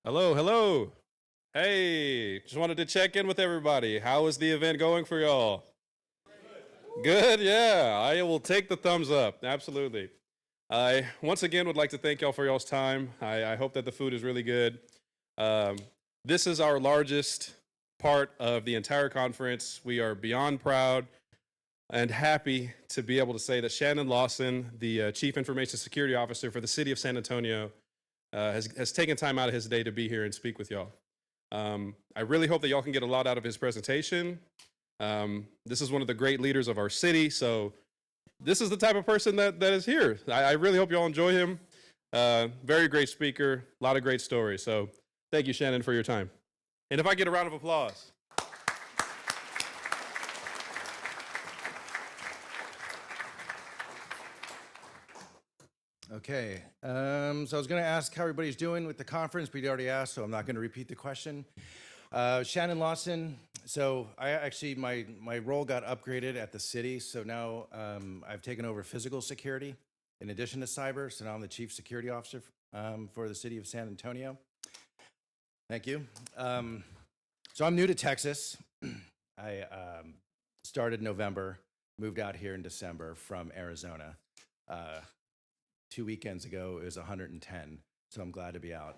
Hello, hello. Hey, just wanted to check in with everybody. How is the event going for y'all? Good, yeah. I will take the thumbs up. Absolutely. I once again would like to thank y'all for y'all's time. I hope that the food is really good. Um, this is our largest part of the entire conference. We are beyond proud and happy to be able to say that Shannon Lawson, the Chief Information Security Officer for the City of San Antonio, has taken time out of his day to be here and speak with y'all. I really hope that y'all can get a lot out of his presentation. This is one of the great leaders of our city, so this is the type of person that is here. I really hope y'all enjoy him. Very great speaker, a lot of great stories. So thank you, Shannon, for your time. And if I get a round of applause. Okay, so I was going to ask how everybody's doing with the conference, but you already asked, so I'm not going to repeat the question. Shannon Lawson. So I actually, my role got upgraded at the city, so now I've taken over physical security in addition to cyber, so now I'm the Chief Security Officer for the city of San Antonio. Thank you. So I'm new to Texas. I started November, moved out here in December from Arizona. 2 weekends ago, it was 110, so I'm glad to be out.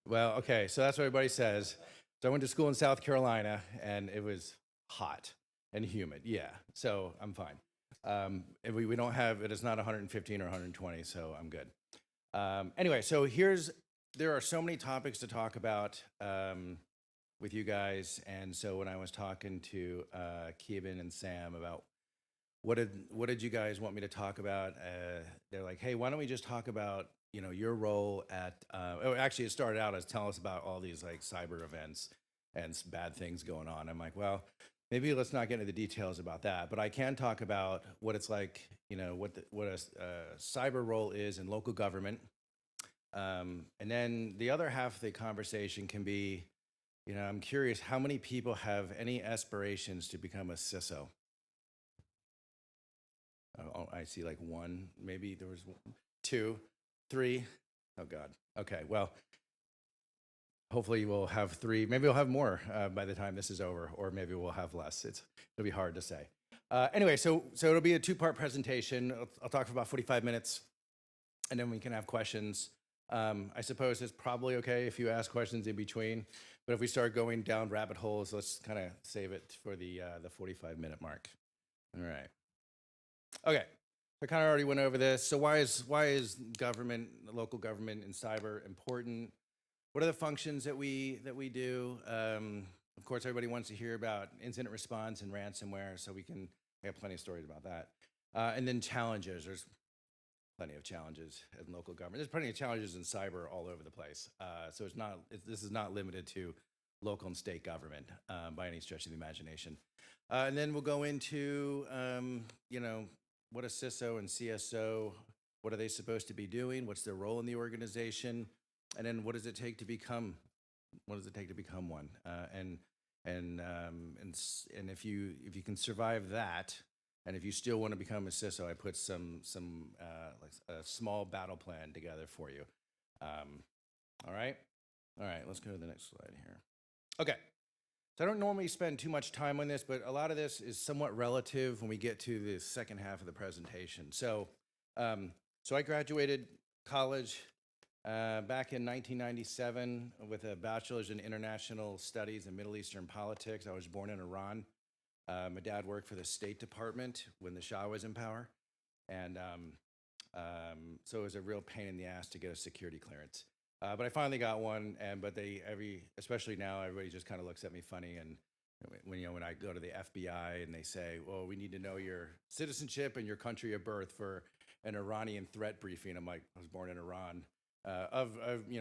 Well, okay, so that's what everybody says. So I went to school in South Carolina, and it was hot and humid, yeah, so I'm fine. We don't have, it is not 115 or 120, so I'm good. Anyway, so there are so many topics to talk about with you guys, and so when I was talking to Keeban and Sam about what did you guys want me to talk about? They're like, hey, why don't we just talk about your role at? Actually, it started out as tell us about all these like cyber events and bad things going on. I'm like, well, maybe let's not get into the details about that, but I can talk about what it's like, what a cyber role is in local government, and then the other half of the conversation can be, I'm curious how many people have any aspirations to become a CISO. Oh, I see like one, maybe there was 2, 3. Oh God. Okay, well, hopefully we'll have 3. Maybe we'll have more by the time this is over, or maybe we'll have less. It'll be hard to say. Anyway, so it'll be a 2-part presentation. I'll talk for about 45 minutes, and then we can have questions. I suppose it's probably okay if you ask questions in between, but if we start going down rabbit holes, let's kind of save it for the 45-minute mark. All right. Okay, I kind of already went over this. So why is government, local government, and cyber important? What are the functions that we do? Of course, everybody wants to hear about incident response and ransomware, so we have plenty of stories about that. And then challenges. There's plenty of challenges in local government. There's plenty of challenges in cyber all over the place. So this is not limited to local and state government by any stretch of the imagination. And then we'll go into what a CISO and CSO, what are they supposed to be doing? What's their role in the organization? And then what does it take to become one? And if you can survive that, and if you still want to become a CISO, I put some like a small battle plan together for you. All right, let's go to the next slide here. Okay. So I don't normally spend too much time on this, but a lot of this is somewhat relative when we get to the second half of the presentation. So, I graduated college back in 1997 with a bachelor's in international studies and Middle Eastern politics. I was born in Iran. My dad worked for the State Department when the Shah was in power, and so it was a real pain in the ass to get a security clearance. But I finally got one, but especially now, everybody just kind of looks at me funny. And when I go to the FBI and they say, "Well, we need to know your citizenship and your country of birth for an Iranian threat briefing," I'm like, "I was born in Iran,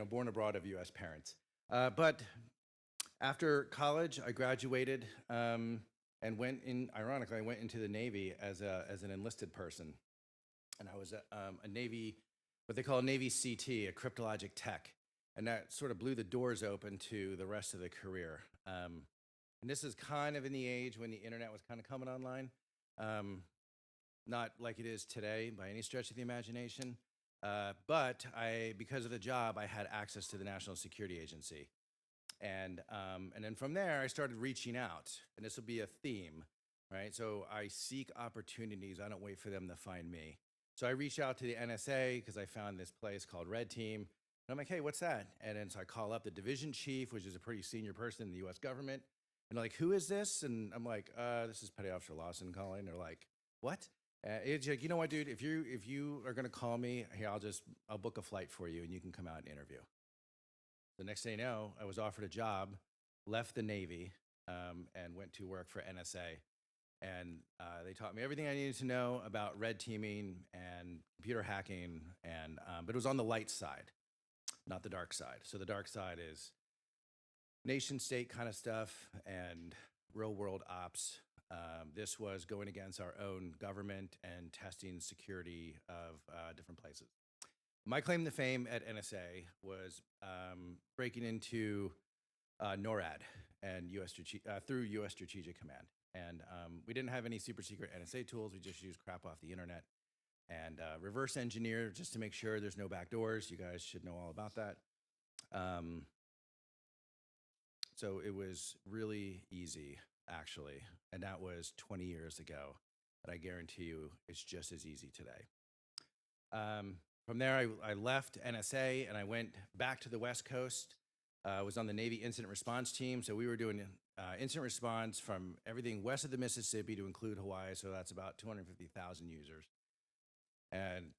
born abroad of U.S. parents." But after college, I graduated and ironically, I went into the Navy as an enlisted person, and I was a Navy, what they call a Navy CT, a cryptologic tech, and that sort of blew the doors open to the rest of the career. And this is kind of in the age when the internet was kind of coming online, not like it is today by any stretch of the imagination, But because of the job, I had access to the National Security Agency. And then from there, I started reaching out. And this will be a theme, right? So I seek opportunities. I don't wait for them to find me. So I reached out to the NSA because I found this place called Red Team. And I'm like, hey, what's that? And then so I call up the division chief, which is a pretty senior person in the US government. And they're like, who is this? And I'm like, this is Petty Officer Lawson calling. They're like, what? It's like, you know what, dude, if you are gonna call me, here, I'll book a flight for you and you can come out and interview. The next thing you know, I was offered a job, left the Navy, and went to work for NSA. And they taught me everything I needed to know about red teaming and computer hacking, but it was on the light side, not the dark side. So the dark side is nation state kind of stuff and real world ops. This was going against our own government and testing security of different places. My claim to fame at NSA was breaking into NORAD and through US Strategic Command. And we didn't have any super secret NSA tools. We just used crap off the internet and reverse engineer just to make sure there's no backdoors. You guys should know all about that. So it was really easy, actually. And that was 20 years ago. But I guarantee you it's just as easy today. From there, I left NSA and I went back to the West Coast. I was on the Navy incident response team. So we were doing incident response from everything west of the Mississippi to include Hawaii. So that's about 250,000 users. And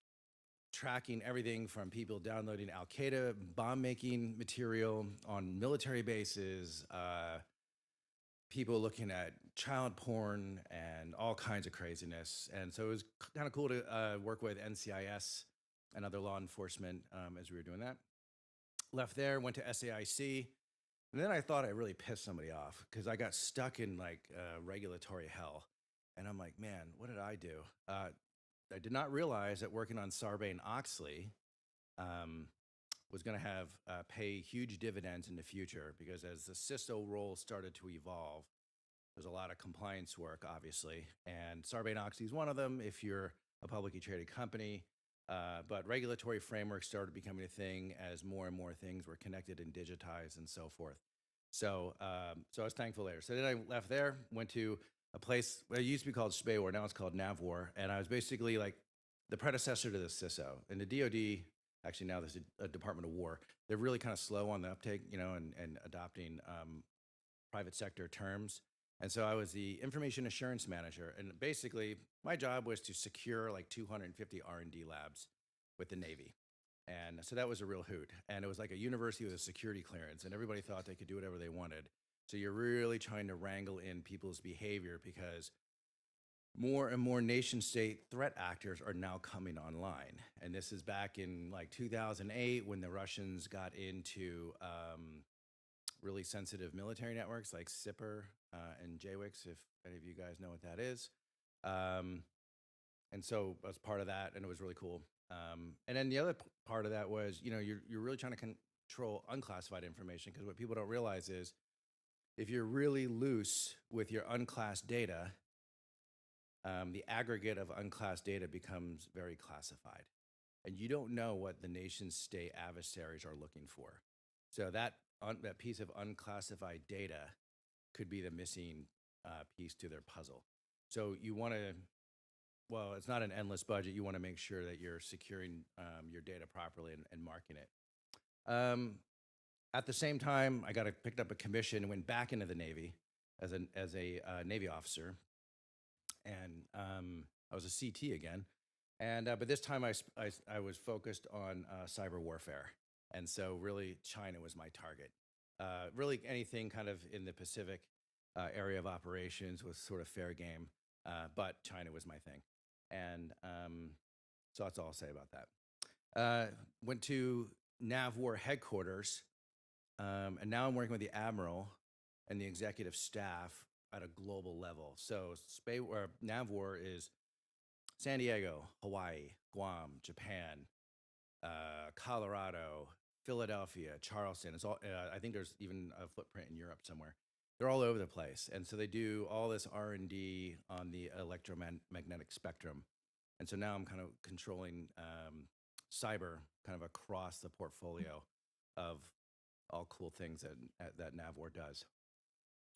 tracking everything from people downloading Al-Qaeda bomb-making material on military bases, people looking at child porn and all kinds of craziness. And so it was kind of cool to work with NCIS and other law enforcement as we were doing that. Left there, went to SAIC, and then I thought I really pissed somebody off because I got stuck in like regulatory hell. And I'm like, man, what did I do? I did not realize that working on Sarbanes-Oxley was going to have pay huge dividends in the future, because as the CISO role started to evolve, there's a lot of compliance work, obviously, and Sarbanes-Oxley is one of them if you're a publicly traded company. But regulatory frameworks started becoming a thing as more and more things were connected and digitized and so forth. So I was thankful there. So then I left there, went to a place, well, it used to be called SPAWAR, now it's called NAVWAR, and I was basically like the predecessor to the CISO. And the DoD, actually now there's a Department of War, they're really kind of slow on the uptake, and adopting private sector terms. And so I was the information assurance manager, and basically my job was to secure like 250 R&D labs with the Navy. And so that was a real hoot. And it was like a university with a security clearance, and everybody thought they could do whatever they wanted. So you're really trying to wrangle in people's behavior, because more and more nation state threat actors are now coming online. And this is back in like 2008 when the Russians got into really sensitive military networks like SIPR and JWICS, if any of you guys know what that is. And so I was part of that, and it was really cool. And then the other part of that was, you're really trying to control unclassified information, because what people don't realize is if you're really loose with your unclassed data, the aggregate of unclassed data becomes very classified. And you don't know what the nation state adversaries are looking for. So that piece of unclassified data could be the missing piece to their puzzle. So you want to, well, it's not an endless budget. You want to make sure that you're securing your data properly and marking it. At the same time, I picked up a commission and went back into the Navy as a Navy officer. And I was a CT again. And but this time I was focused on cyber warfare. And so really China was my target. Really anything kind of in the Pacific area of operations was sort of fair game, but China was my thing. And so that's all I'll say about that. Went to NAVWAR headquarters, and now I'm working with the Admiral and the executive staff at a global level. So NAVWAR is San Diego, Hawaii, Guam, Japan, Colorado, Philadelphia, Charleston. It's all. I think there's even a footprint in Europe somewhere. They're all over the place, and so they do all this R&D on the electromagnetic spectrum. And so now I'm kind of controlling cyber kind of across the portfolio of all cool things that Navwar does.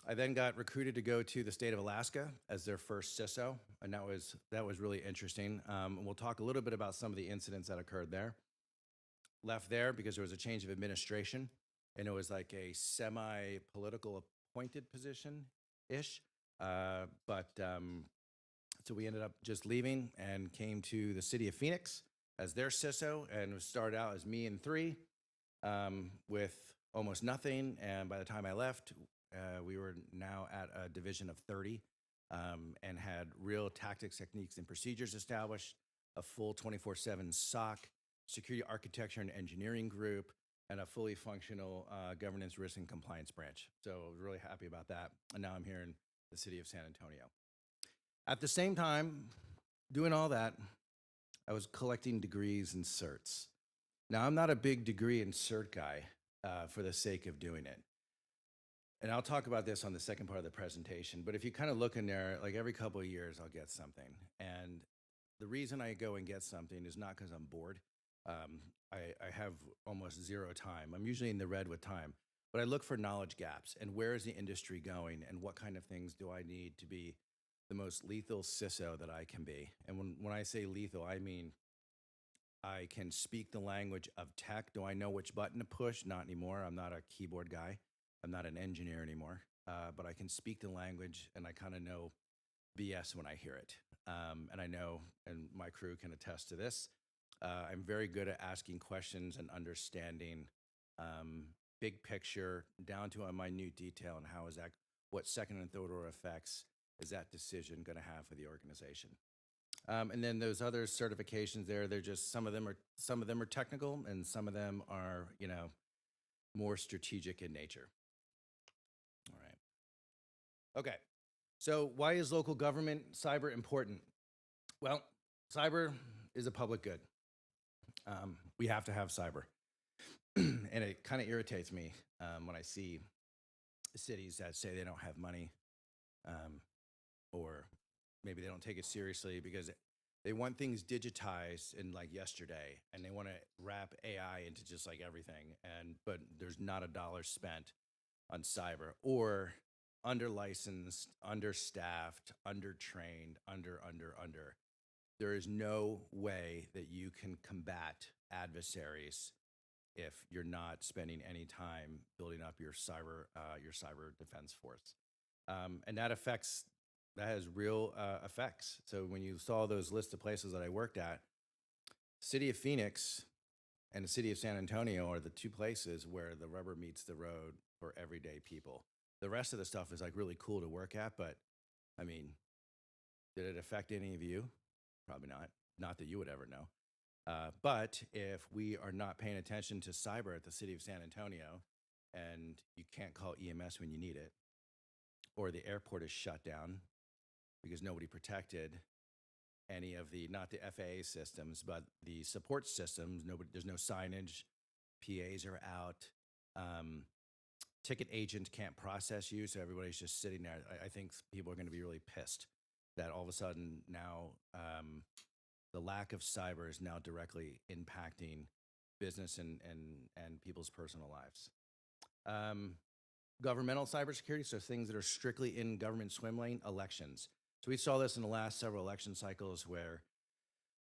I then got recruited to go to the state of Alaska as their first CISO, and that was really interesting. We'll talk a little bit about some of the incidents that occurred there. Left there because there was a change of administration, and it was like a semi-political appointed position-ish. So we ended up just leaving and came to the city of Phoenix as their CISO, and started out as me and three with almost nothing. And by the time I left, we were now at a division of 30 and had real tactics, techniques, and procedures established, a full 24/7 SOC, security architecture and engineering group, and a fully functional governance, risk, and compliance branch. So I was really happy about that. And now I'm here in the city of San Antonio. At the same time, doing all that, I was collecting degrees and certs. Now, I'm not a big degree and cert guy for the sake of doing it. And I'll talk about this on the second part of the presentation, but if you kind of look in there, like every couple of years, I'll get something. And the reason I go and get something is not because I'm bored. I have almost zero time. I'm usually in the red with time, but I look for knowledge gaps and where is the industry going and what kind of things do I need to be the most lethal CISO that I can be. And when I say lethal, I mean I can speak the language of tech. Do I know which button to push? Not anymore. I'm not a keyboard guy. I'm not an engineer anymore, but I can speak the language and I kind of know BS when I hear it. And I know, and my crew can attest to this, I'm very good at asking questions and understanding big picture down to a minute detail and how is that, what second and third order effects is that decision going to have for the organization. And then those other certifications there, they're just, some of them are technical and some of them are, you know, more strategic in nature. All right. Okay. So why is local government cyber important? Well, cyber is a public good. We have to have cyber. And it kind of irritates me when I see cities that say they don't have money, or maybe they don't take it seriously because they want things digitized in like yesterday, and they want to wrap AI into just like everything. But there's not a dollar spent on cyber, or under licensed, understaffed, undertrained, under. There is no way that you can combat adversaries if you're not spending any time building up your cyber defense force. And that has real effects. So when you saw those list of places that I worked at, city of Phoenix and the city of San Antonio are the two places where the rubber meets the road for everyday people. The rest of the stuff is like really cool to work at, but I mean, did it affect any of you? Probably not. Not that you would ever know. But if we are not paying attention to cyber at the city of San Antonio, and you can't call EMS when you need it, or the airport is shut down because nobody protected any of the, not the FAA systems, but the support systems, there's no signage, PAs are out, ticket agent can't process you, so everybody's just sitting there. I think people are going to be really pissed that all of a sudden now the lack of cyber is now directly impacting business and people's personal lives. Governmental cybersecurity, so things that are strictly in government swim lane, elections. So we saw this in the last several election cycles where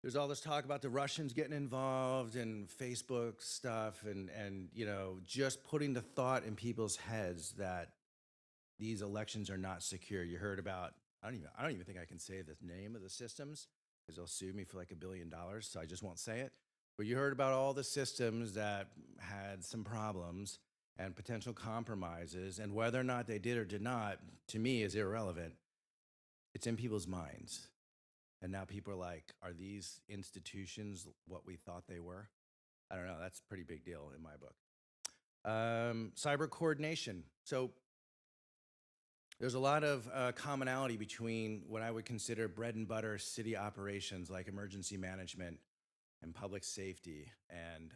there's all this talk about the Russians getting involved and Facebook stuff and you know, just putting the thought in people's heads that these elections are not secure. You heard about, I don't even think I can say the name of the systems because they'll sue me for like $1 billion, so I just won't say it. But you heard about all the systems that had some problems and potential compromises, and whether or not they did or did not, to me, is irrelevant. It's in people's minds. And now people are like, are these institutions what we thought they were? I don't know. That's a pretty big deal in my book. Cyber coordination. So there's a lot of commonality between what I would consider bread and butter city operations like emergency management and public safety and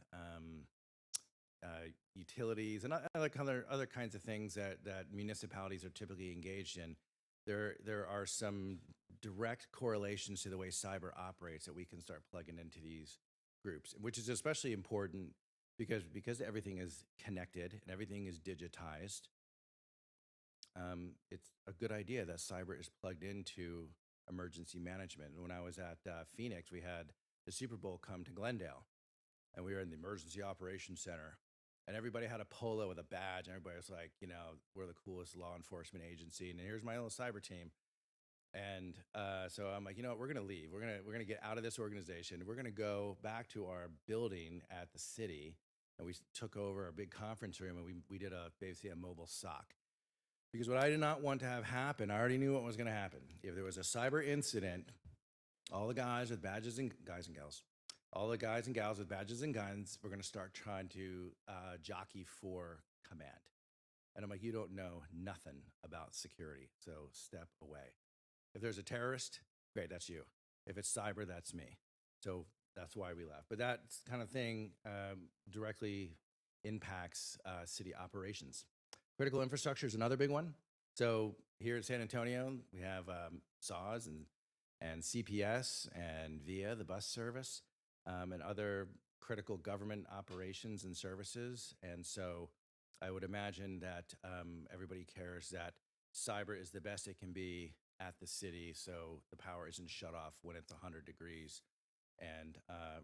utilities and other kinds of things that municipalities are typically engaged in. There are some direct correlations to the way cyber operates that we can start plugging into these groups, which is especially important because everything is connected and everything is digitized. It's a good idea that cyber is plugged into emergency management. And when I was at Phoenix, we had the Super Bowl come to Glendale, and we were in the Emergency Operations Center. And everybody had a polo with a badge, and everybody was like, you know, we're the coolest law enforcement agency, and here's my little cyber team. And so I'm like, you know what, we're gonna leave. We're gonna get out of this organization. We're gonna go back to our building at the city, and we took over a big conference room, and we did basically a mobile SOC. Because what I did not want to have happen, I already knew what was going to happen. If there was a cyber incident, all the guys with badges and guys and gals, all the guys and gals with badges and guns, were going to start trying to jockey for command. And I'm like, you don't know nothing about security, so step away. If there's a terrorist, great, that's you. If it's cyber, that's me. So that's why we left. But that kind of thing directly impacts city operations. Critical infrastructure is another big one. So here in San Antonio, we have SAWS and CPS and VIA, the bus service, and other critical government operations and services. And so I would imagine that everybody cares that cyber is the best it can be at the city, so the power isn't shut off when it's 100 degrees and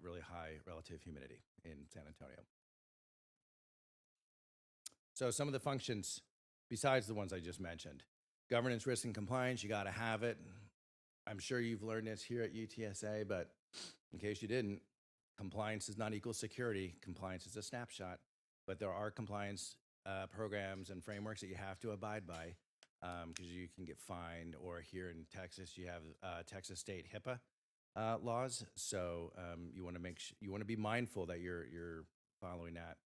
really high relative humidity in San Antonio. So some of the functions, besides the ones I just mentioned, governance, risk, and compliance, you got to have it. I'm sure you've learned this here at UTSA, but in case you didn't, compliance does not equal security. Compliance is a snapshot, but there are compliance programs and frameworks that you have to abide by because you can get fined. Or here in Texas, you have Texas state HIPAA laws, so you want to be mindful that you're following that.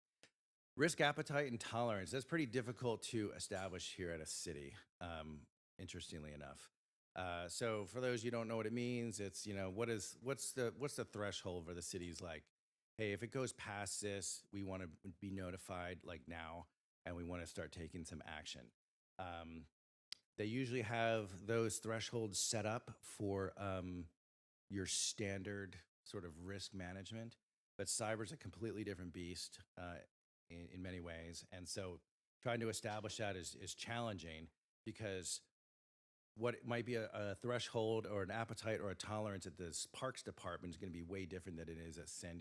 Risk appetite and tolerance, that's pretty difficult to establish here at a city, interestingly enough. So for those you don't know what it means, it's, you know, what's the threshold where the city's like, hey, if it goes past this, we want to be notified like now, and we want to start taking some action. They usually have those thresholds set up for your standard sort of risk management, but cyber's a completely different beast. In many ways. And so trying to establish that is challenging because what might be a threshold or an appetite or a tolerance at the Parks Department is going to be way different than it is at San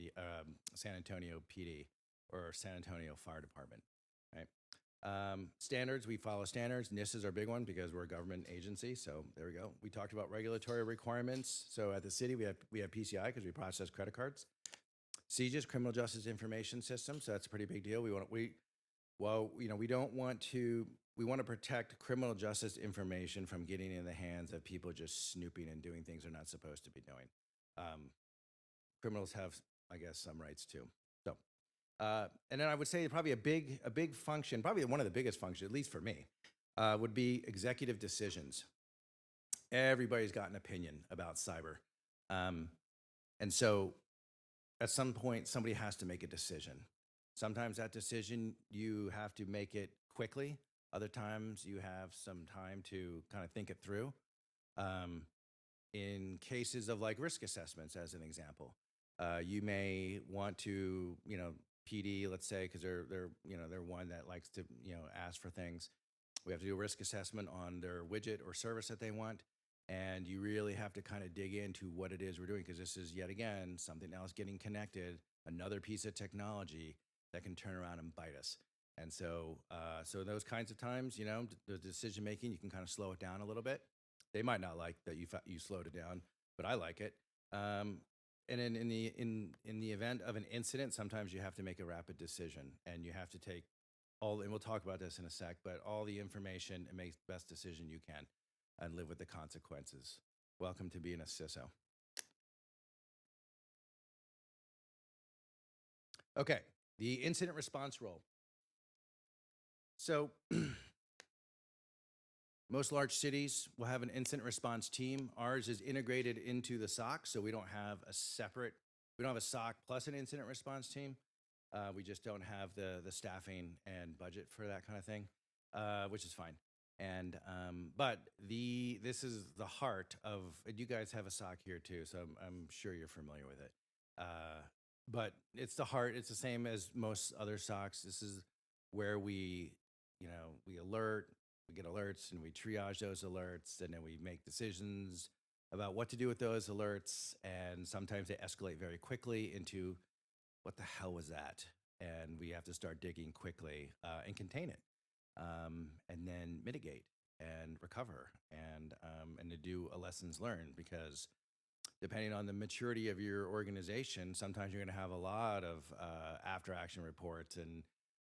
Antonio PD or San Antonio Fire Department, right? Standards, we follow standards. NIST is our big one because we're a government agency, so there we go. We talked about regulatory requirements. So at the city, we have PCI because we process credit cards. CJIS, Criminal Justice Information System, so that's a pretty big deal. We want to protect criminal justice information from getting in the hands of people just snooping and doing things they're not supposed to be doing. Criminals have, I guess, some rights too. So, and then I would say probably a big function, probably one of the biggest functions, at least for me, would be executive decisions. Everybody's got an opinion about cyber, and so at some point, somebody has to make a decision. Sometimes that decision, you have to make it quickly. Other times, you have some time to kind of think it through. In cases of like risk assessments, as an example, you may want to, you know, PD, let's say, because they're one that likes to, you know, ask for things. We have to do a risk assessment on their widget or service that they want. And you really have to kind of dig into what it is we're doing, because this is yet again something else getting connected, another piece of technology that can turn around and bite us. And so, so those kinds of times, you know, the decision making, you can kind of slow it down a little bit. They might not like that you slowed it down, but I like it. And in the event of an incident, sometimes you have to make a rapid decision, and you have to take all. And we'll talk about this in a sec, but all the information and make the best decision you can, and live with the consequences. Welcome to being a CISO. Okay, the incident response role. So most large cities will have an incident response team. Ours is integrated into the SOC, so we don't have a SOC plus an incident response team. We just don't have the staffing and budget for that kind of thing, which is fine. And but this is the heart of, and you guys have a SOC here too, so I'm sure you're familiar with it. But it's the heart. It's the same as most other SOCs. This is where we, we alert, we get alerts, and we triage those alerts, and then we make decisions about what to do with those alerts. And sometimes they escalate very quickly into what the hell was that? And we have to start digging quickly and contain it, and then mitigate and recover, and to do a lessons learned, because depending on the maturity of your organization, sometimes you're going to have a lot of after action reports and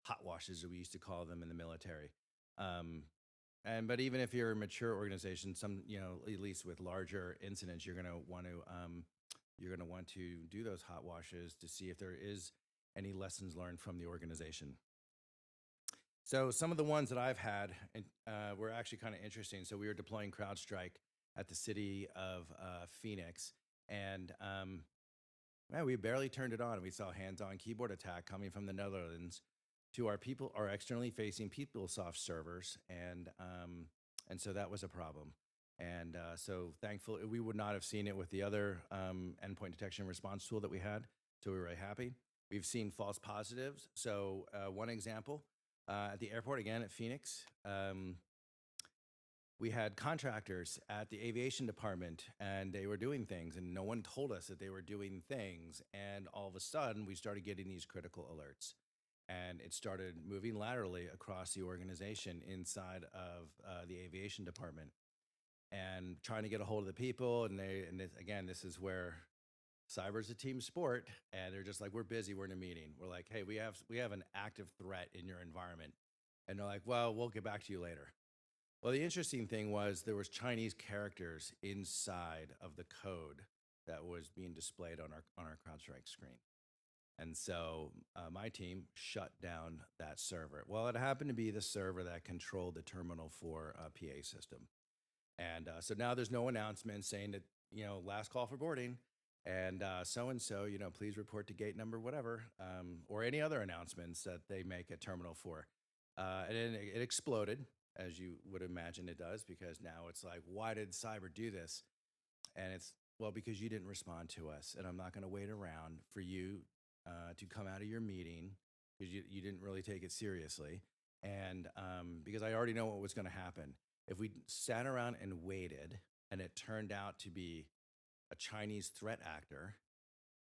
hot washes, as we used to call them in the military. But even if you're a mature organization, at least with larger incidents, you're going to want to do those hot washes to see if there is any lessons learned from the organization. So some of the ones that I've had were actually kind of interesting. So we were deploying CrowdStrike at the city of Phoenix, and man, we barely turned it on. We saw hands-on keyboard attack coming from the Netherlands to our externally facing PeopleSoft servers, and so that was a problem. And so thankfully, we would not have seen it with the other endpoint detection and response tool that we had. So we were really happy. We've seen false positives. So one example, at the airport, again at Phoenix, we had contractors at the aviation department, and they were doing things, and no one told us that they were doing things. And all of a sudden, we started getting these critical alerts, and it started moving laterally across the organization inside of the aviation department, and trying to get a hold of the people. And this is where cyber is a team sport, and they're just like, we're busy, we're in a meeting. We're like, hey, we have an active threat in your environment. And they're like, well, we'll get back to you later. Well, the interesting thing was there was Chinese characters inside of the code that was being displayed on our CrowdStrike screen. And so my team shut down that server. Well, it happened to be the server that controlled the terminal for a PA system. And so now there's no announcement saying that, last call for boarding, and so-and-so, please report to gate number, whatever, or any other announcements that they make at terminal 4. And then it exploded, as you would imagine it does, because now it's like, why did cyber do this? And it's, well, because you didn't respond to us, and I'm not going to wait around for you to come out of your meeting, because you didn't really take it seriously, and because I already know what was going to happen. If we sat around and waited, and it turned out to be a Chinese threat actor,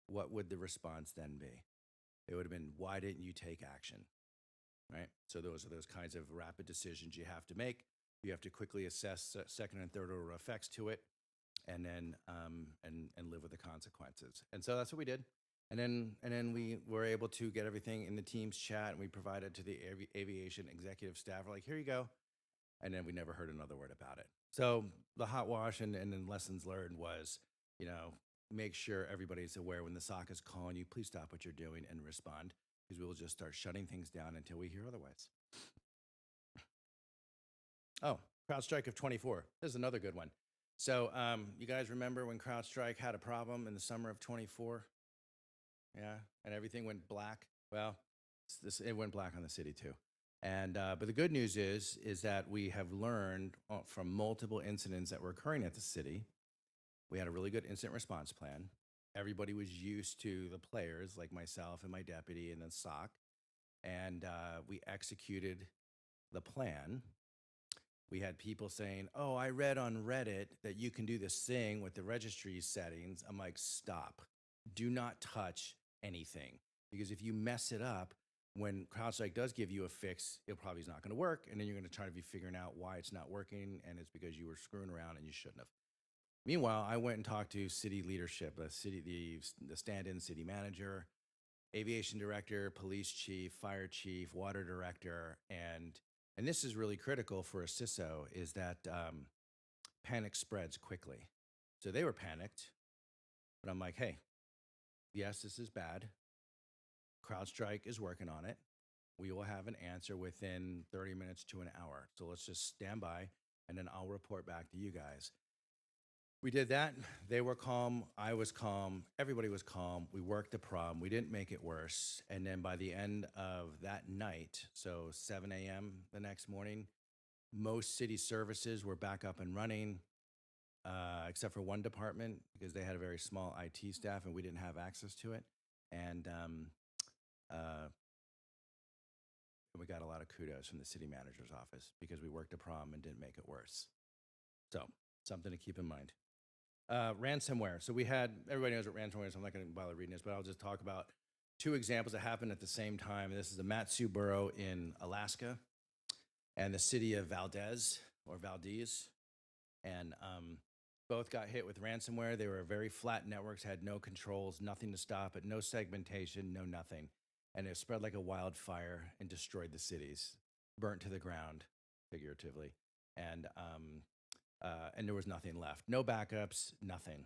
what would the response then be? It would have been, why didn't you take action? Right? So those are those kinds of rapid decisions you have to make. You have to quickly assess second and third order effects to it, and then and live with the consequences. And so that's what we did. And then we were able to get everything in the Teams chat, and we provided to the aviation executive staff. We're like, here you go. And then we never heard another word about it. So the hot wash and then lessons learned was, make sure everybody's aware when the SOC is calling you, please stop what you're doing and respond, because we will just start shutting things down until we hear otherwise. Oh, CrowdStrike of 24. This is another good one. So you guys remember when CrowdStrike had a problem in the summer of 24? Yeah, and everything went black. Well, it went black on the city too. And but the good news is that we have learned from multiple incidents that were occurring at the city. We had a really good incident response plan. Everybody was used to the players, like myself and my deputy and the SOC, and we executed the plan. We had people saying, oh, I read on Reddit that you can do this thing with the registry settings. I'm like, stop. Do not touch anything, because if you mess it up, when CrowdStrike does give you a fix, it probably is not going to work, and then you're going to try to be figuring out why it's not working, and it's because you were screwing around and you shouldn't have. Meanwhile, I went and talked to city leadership, the stand-in city manager, aviation director, police chief, fire chief, water director, and this is really critical for a CISO, is that panic spreads quickly. So they were panicked, but I'm like, hey, yes, this is bad. CrowdStrike is working on it. We will have an answer within 30 minutes to an hour. So let's just stand by, and then I'll report back to you guys. We did that. They were calm. I was calm. Everybody was calm. We worked the problem. We didn't make it worse. And then by the end of that night, so 7 a.m. the next morning, most city services were back up and running, except for one department, because they had a very small IT staff and we didn't have access to it. And we got a lot of kudos from the city manager's office because we worked a problem and didn't make it worse. So something to keep in mind. Ransomware. So we had, everybody knows what ransomware is. I'm not going to bother reading this, but I'll just talk about two examples that happened at the same time. This is the Matsu Borough in Alaska and the city of Valdez or Valdez. And both got hit with ransomware. They were very flat networks, had no controls, nothing to stop it, no segmentation, no nothing. And it spread like a wildfire and destroyed the cities, burnt to the ground, figuratively. And there was nothing left. No backups, nothing.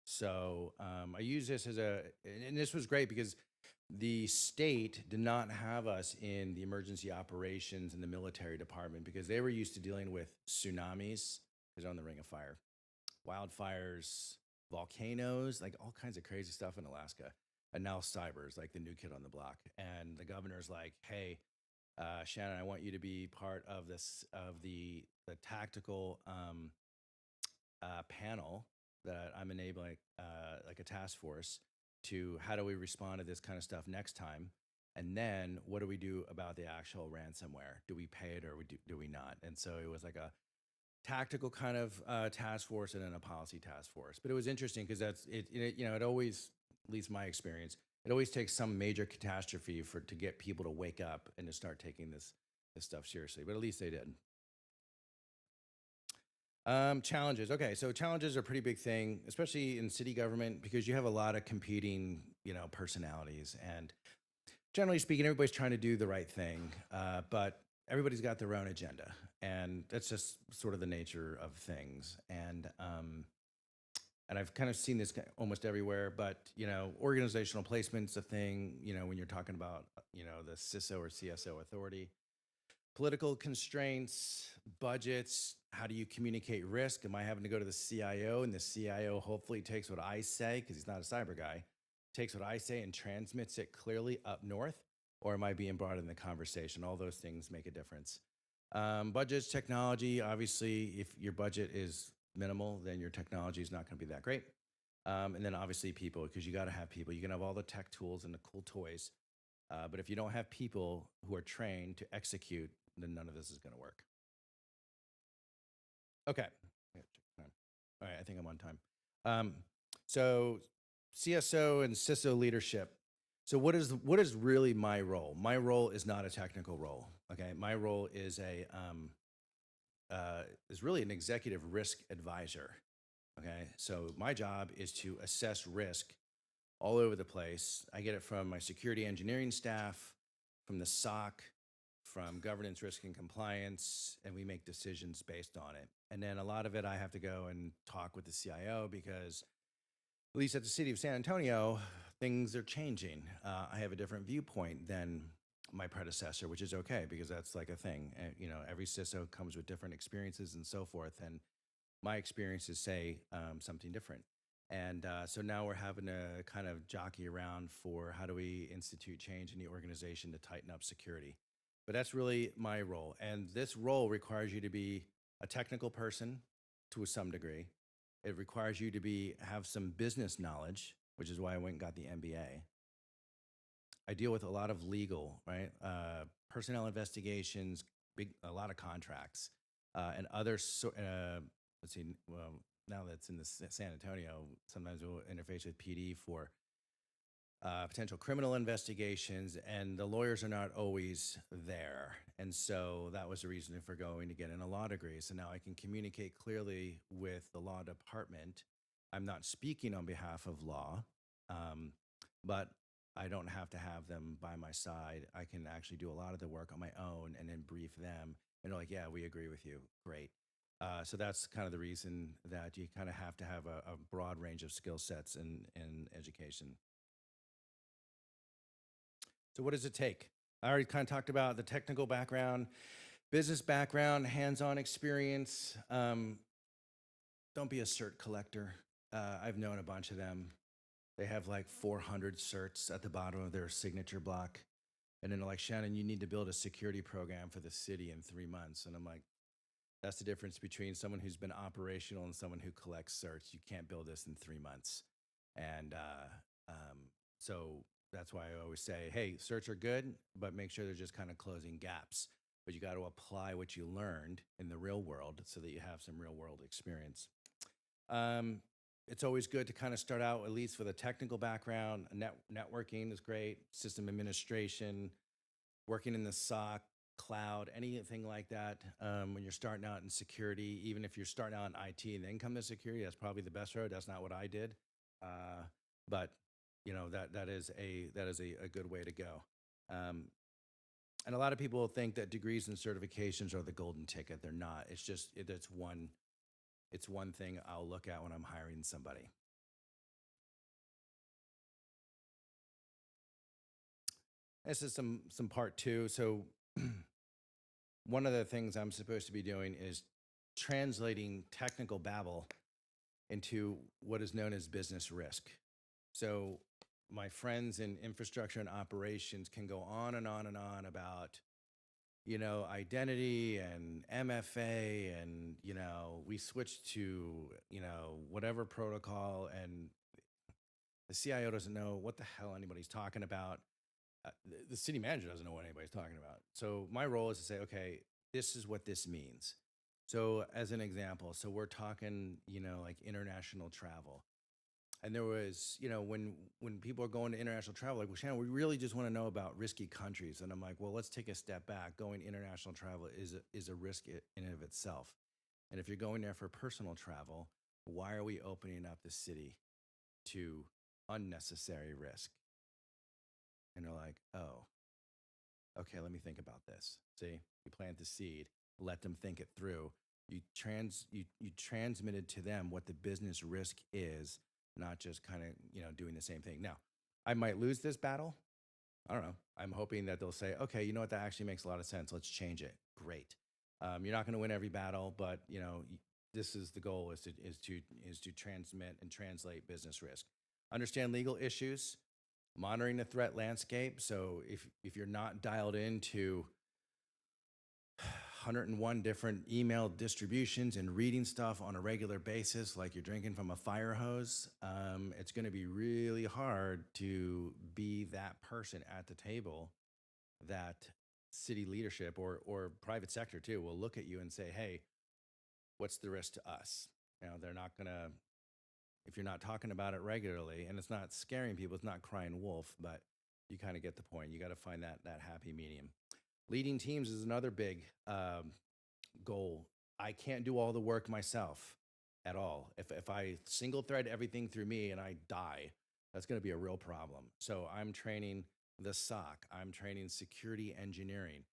So I use this as and this was great because the state did not have us in the emergency operations and the military department because they were used to dealing with tsunamis, because on the Ring of Fire, wildfires, volcanoes, like all kinds of crazy stuff in Alaska. And now cyber's like the new kid on the block. And the governor's like, hey, Shannon, I want you to be part of this, of the tactical panel that I'm enabling, like a task force to how do we respond to this kind of stuff next time? And then what do we do about the actual ransomware? Do we pay it or do we not? And so it was like a tactical kind of task force and then a policy task force. But it was interesting because that's it. You know, it always, at least my experience, it always takes some major catastrophe to get people to wake up and to start taking this stuff seriously. But at least they did. Challenges. Okay, so challenges are a pretty big thing, especially in city government, because you have a lot of competing, personalities. And generally speaking, everybody's trying to do the right thing, but everybody's got their own agenda, and that's just sort of the nature of things. And I've kind of seen this almost everywhere. But organizational placement's a thing. When you're talking about the CISO or CSO authority. Political constraints, budgets, how do you communicate risk? Am I having to go to the CIO and the CIO hopefully takes what I say, because he's not a cyber guy, takes what I say and transmits it clearly up north? Or am I being brought in the conversation? All those things make a difference. Budgets, technology, obviously, if your budget is minimal, then your technology is not going to be that great. And then obviously people, because you got to have people. You can have all the tech tools and the cool toys, but if you don't have people who are trained to execute, then none of this is going to work. Okay. All right, I think I'm on time. So CSO and CISO leadership. So what is really my role? My role is not a technical role. Okay, my role is is really an executive risk advisor. Okay, so my job is to assess risk all over the place. I get it from my security engineering staff, from the SOC, from governance, risk, and compliance, and we make decisions based on it. And then a lot of it, I have to go and talk with the CIO because, at least at the city of San Antonio, things are changing. I have a different viewpoint than my predecessor, which is okay because that's like a thing. Every CISO comes with different experiences and so forth, and my experiences say something different. And so now we're having to kind of jockey around for how do we institute change in the organization to tighten up security. But that's really my role. And this role requires you to be a technical person to some degree. It requires you to have some business knowledge, which is why I went and got the MBA. I deal with a lot of legal, right? Personnel investigations, a lot of contracts, and other, let's see, well, now that's in the San Antonio, sometimes we'll interface with PD for potential criminal investigations, and the lawyers are not always there. And so that was the reason for going to get in a law degree. So now I can communicate clearly with the law department. I'm not speaking on behalf of law, but I don't have to have them by my side. I can actually do a lot of the work on my own and then brief them. And they're like, yeah, we agree with you. Great. So that's kind of the reason that you kind of have to have a broad range of skill sets in education. So what does it take? I already kind of talked about the technical background, business background, hands-on experience. Don't be a cert collector. I've known a bunch of them. They have like 400 certs at the bottom of their signature block. And then they're like, Shannon, you need to build a security program for the city in 3 months. And I'm like, that's the difference between someone who's been operational and someone who collects certs. You can't build this in 3 months. And so that's why I always say, hey, certs are good, but make sure they're just kind of closing gaps. But you got to apply what you learned in the real world so that you have some real world experience. It's always good to kind of start out at least with a technical background. Networking is great, system administration, working in the SOC, cloud, anything like that. When you're starting out in security, even if you're starting out in IT and then come to security, that's probably the best road. That's not what I did, but that is a good way to go. And a lot of people think that degrees and certifications are the golden ticket. They're not. It's just it's one thing I'll look at when I'm hiring somebody. This is some part two. So one of the things I'm supposed to be doing is translating technical babble into what is known as business risk. So my friends in infrastructure and operations can go on and on and on about, identity and MFA, and, we switched to, whatever protocol, and the CIO doesn't know what the hell anybody's talking about. The city manager doesn't know what anybody's talking about. So my role is to say, okay, this is what this means. So as an example, so we're talking, like international travel. And there was, when people are going to international travel, like, well, Shannon, we really just want to know about risky countries. And I'm like, well, let's take a step back. Going international travel is a risk in and of itself. And if you're going there for personal travel, why are we opening up the city to unnecessary risk? And they're like, oh, okay, let me think about this. See, you plant the seed, let them think it through. You transmitted to them what the business risk is, not just kind of, doing the same thing. Now, I might lose this battle. I don't know. I'm hoping that they'll say, okay, you know what, that actually makes a lot of sense. Let's change it. Great. You're not going to win every battle, but this is the goal: is to transmit and translate business risk. Understand legal issues, monitoring the threat landscape. So if you're not dialed into 101 different email distributions and reading stuff on a regular basis, like you're drinking from a fire hose, it's going to be really hard to be that person at the table that city leadership or private sector too will look at you and say, hey, what's the risk to us? They're not going to, if you're not talking about it regularly, and it's not scaring people, it's not crying wolf, but you kind of get the point. You got to find that happy medium. Leading teams is another big goal. I can't do all the work myself at all. If I single thread everything through me and I die, that's going to be a real problem. So I'm training the SOC, I'm training security engineering,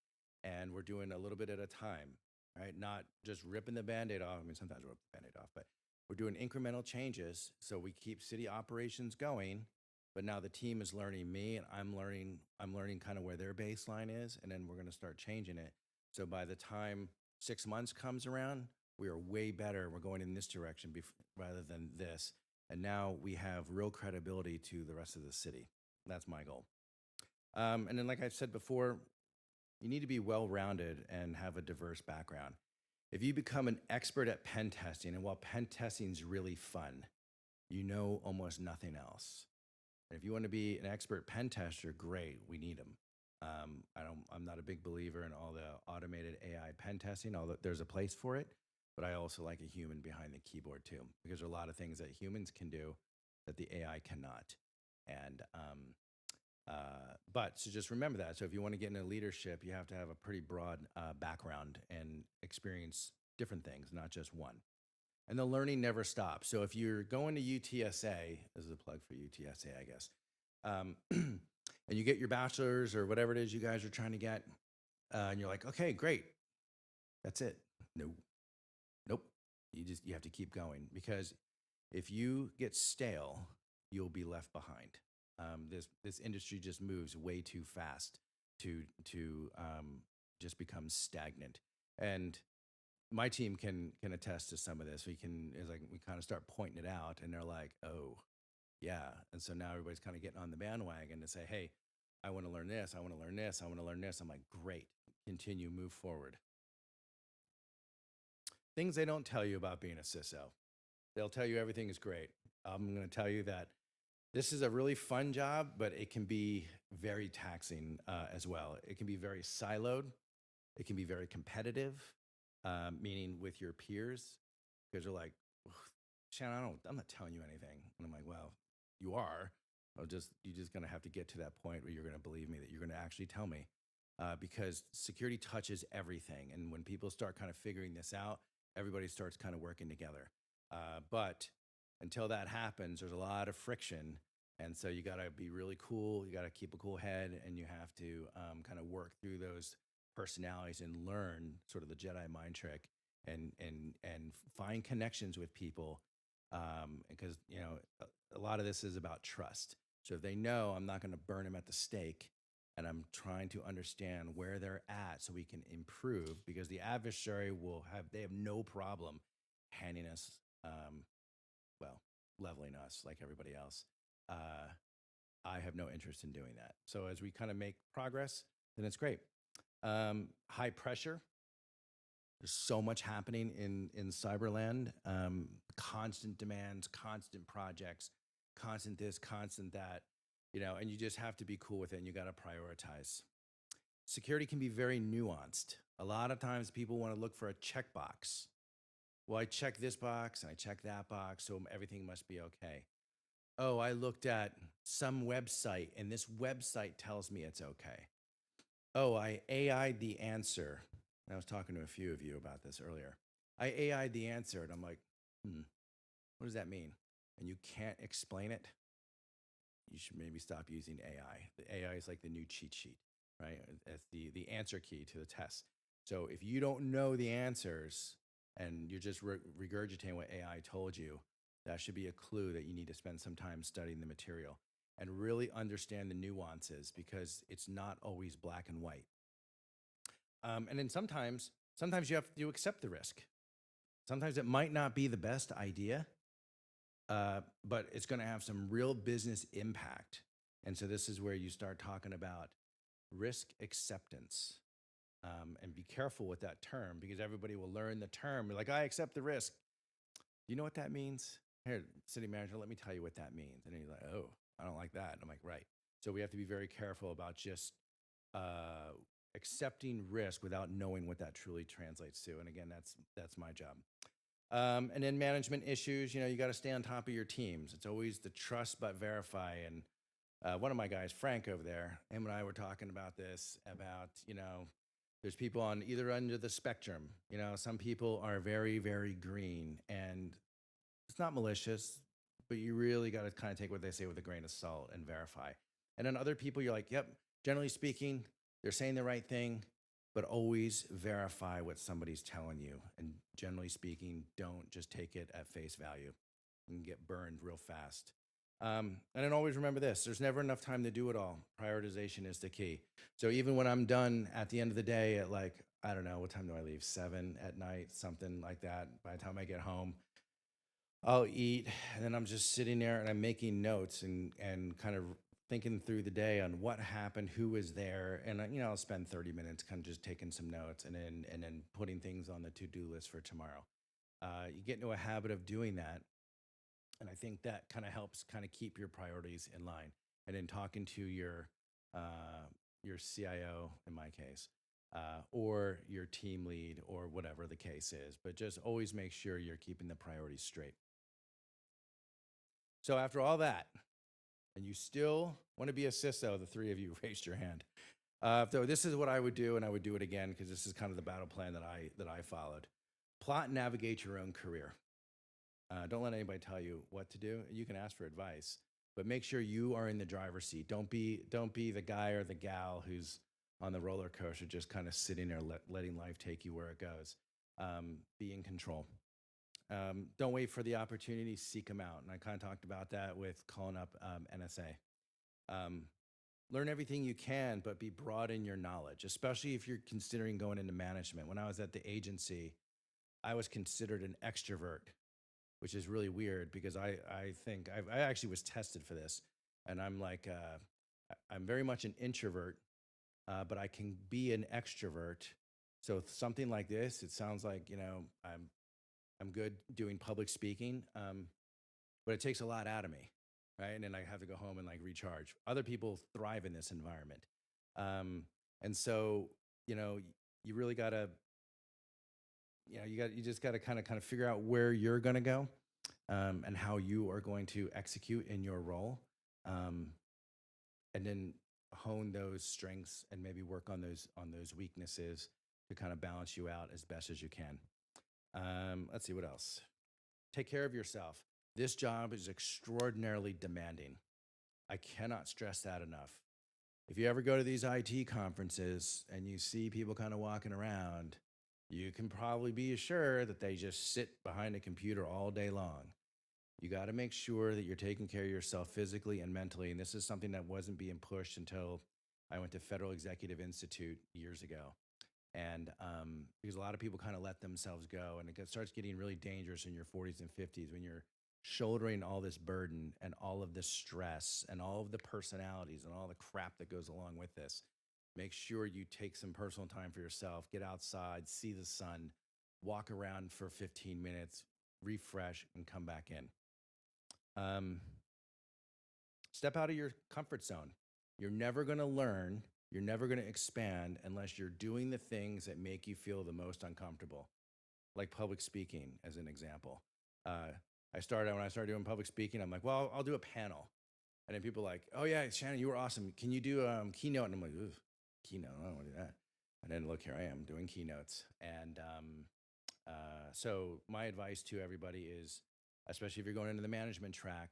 and we're doing a little bit at a time, right? Not just ripping the Band-Aid off. I mean, sometimes we'll rip the Band-Aid off, but we're doing incremental changes so we keep city operations going. But now the team is learning me, and I'm learning kind of where their baseline is, and then we're going to start changing it. So by the time 6 months comes around, we are way better. We're going in this direction rather than this. And now we have real credibility to the rest of the city. That's my goal. And then, like I said before, you need to be well-rounded and have a diverse background. If you become an expert at pen testing, and while pen testing is really fun, you know almost nothing else. And if you want to be an expert pen tester, great, we need them. I'm not a big believer in all the automated AI pen testing, although there's a place for it, but I also like a human behind the keyboard too, because there are a lot of things that humans can do that the AI cannot. And but so just remember that. So if you want to get into leadership, you have to have a pretty broad background and experience different things, not just one. And the learning never stops. So if you're going to UTSA, this is a plug for UTSA, I guess, and you get your bachelor's or whatever it is you guys are trying to get, and you're like, okay, great, that's it. Nope. You have to keep going, because if you get stale, you'll be left behind. This industry just moves way too fast to just become stagnant. And my team can attest to some of this. We kind of start pointing it out, and they're like, oh, yeah. And so now everybody's kind of getting on the bandwagon to say, hey, I want to learn this. I want to learn this. I want to learn this. I'm like, great, continue, move forward. Things they don't tell you about being a CISO. They'll tell you everything is great. I'm going to tell you that This is a really fun job, but it can be very taxing as well. It can be very siloed. It can be very competitive, meaning with your peers, because they're like, Shannon, I'm not telling you anything. And I'm like, well, you are. You're just going to have to get to that point where you're going to believe me, that you're going to actually tell me, because security touches everything. And when people start kind of figuring this out, everybody starts kind of working together. But until that happens, there's a lot of friction. And so you got to be really cool. You got to keep a cool head, and you have to kind of work through those personalities and learn sort of the Jedi mind trick, and find connections with people, because a lot of this is about trust. So if they know I'm not going to burn them at the stake, and I'm trying to understand where they're at so we can improve, because the adversary they have no problem handing us, well, leveling us like everybody else. I have no interest in doing that. So as we kind of make progress, then it's great. High pressure. There's so much happening in cyberland. Constant demands, constant projects, constant this, constant that, and you just have to be cool with it, and you got to prioritize. Security can be very nuanced. A lot of times people want to look for a checkbox. Well, I check this box and I check that box, so everything must be okay. Oh, I looked at some website and this website tells me it's okay. Oh, I AI'd the answer. I was talking to a few of you about this earlier. I AI'd the answer, and I'm like, what does that mean? And you can't explain it? You should maybe stop using AI. The AI is like the new cheat sheet, right? It's the answer key to the test. So if you don't know the answers and you're just regurgitating what AI told you, that should be a clue that you need to spend some time studying the material and really understand the nuances, because it's not always black and white. And then sometimes you have to accept the risk. Sometimes it might not be the best idea, but it's going to have some real business impact. And so this is where you start talking about risk acceptance. And be careful with that term, because everybody will learn the term. They're like, I accept the risk. Do you know what that means? Here, city manager, let me tell you what that means. And he's like, oh, I don't like that. And I'm like, right. So we have to be very careful about just accepting risk without knowing what that truly translates to. And again, that's my job. And then management issues, you got to stay on top of your teams. It's always the trust but verify. And one of my guys, Frank over there, him and I were talking about this, about, there's people on either end of the spectrum. Some people are very, very green, and it's not malicious, but you really got to kind of take what they say with a grain of salt and verify. And then other people, you're like, yep, generally speaking, they're saying the right thing, but always verify what somebody's telling you. And generally speaking, don't just take it at face value and get burned real fast. And then always remember this: there's never enough time to do it all. Prioritization is the key. So even when I'm done at the end of the day at, like, I don't know, what time do I leave? 7 at night, something like that. By the time I get home, I'll eat, and then I'm just sitting there and I'm making notes and kind of thinking through the day on what happened, who was there, and I'll spend 30 minutes kind of just taking some notes and then putting things on the to-do list for tomorrow. You get into a habit of doing that, and I think that kind of helps kind of keep your priorities in line. And then talking to your CIO, in my case, or your team lead, or whatever the case is. But just always make sure you're keeping the priorities straight. So after all that, and you still want to be a CISO, the 3 of you raised your hand. So this is what I would do, and I would do it again, because this is kind of the battle plan that I followed. Plot and navigate your own career. Don't let anybody tell you what to do. You can ask for advice, but make sure you are in the driver's seat. Don't be the guy or the gal who's on the roller coaster, just kind of sitting there letting life take you where it goes. Be in control. Don't wait for the opportunity, seek them out. And I kind of talked about that with calling up NSA. Learn everything you can, but be broad in your knowledge, especially if you're considering going into management. When I was at the agency, I was considered an extrovert, which is really weird, because I think I actually was tested for this. And I'm like, I'm very much an introvert, but I can be an extrovert. So something like this, it sounds like, I'm good doing public speaking, but it takes a lot out of me, right? And then I have to go home and like recharge. Other people thrive in this environment. And so, you really gotta, you just gotta kind of figure out where you're gonna go, and how you are going to execute in your role. Um, and then hone those strengths and maybe work on those weaknesses to kind of balance you out as best as you can. Let's see what else. Take care of yourself. This job is extraordinarily demanding. I cannot stress that enough. If you ever go to these IT conferences and you see people kind of walking around, you can probably be assured that they just sit behind a computer all day long. You got to make sure that you're taking care of yourself physically and mentally. And this is something that wasn't being pushed until I went to Federal Executive Institute years ago. And because a lot of people kind of let themselves go, and it starts getting really dangerous in your 40s and 50s when you're shouldering all this burden and all of this stress and all of the personalities and all the crap that goes along with this. Make sure you take some personal time for yourself, get outside, see the sun, walk around for 15 minutes, refresh, and come back in. Step out of your comfort zone. You're never going to learn, you're never going to expand unless you're doing the things that make you feel the most uncomfortable, like public speaking, as an example. When I started doing public speaking, I'm like, well, I'll do a panel. And then people are like, oh yeah, Shannon, you were awesome. Can you do Keynote? And I'm like, ooh, Keynote, I don't want to do that. And then look, here I am doing keynotes. And so my advice to everybody is, especially if you're going into the management track,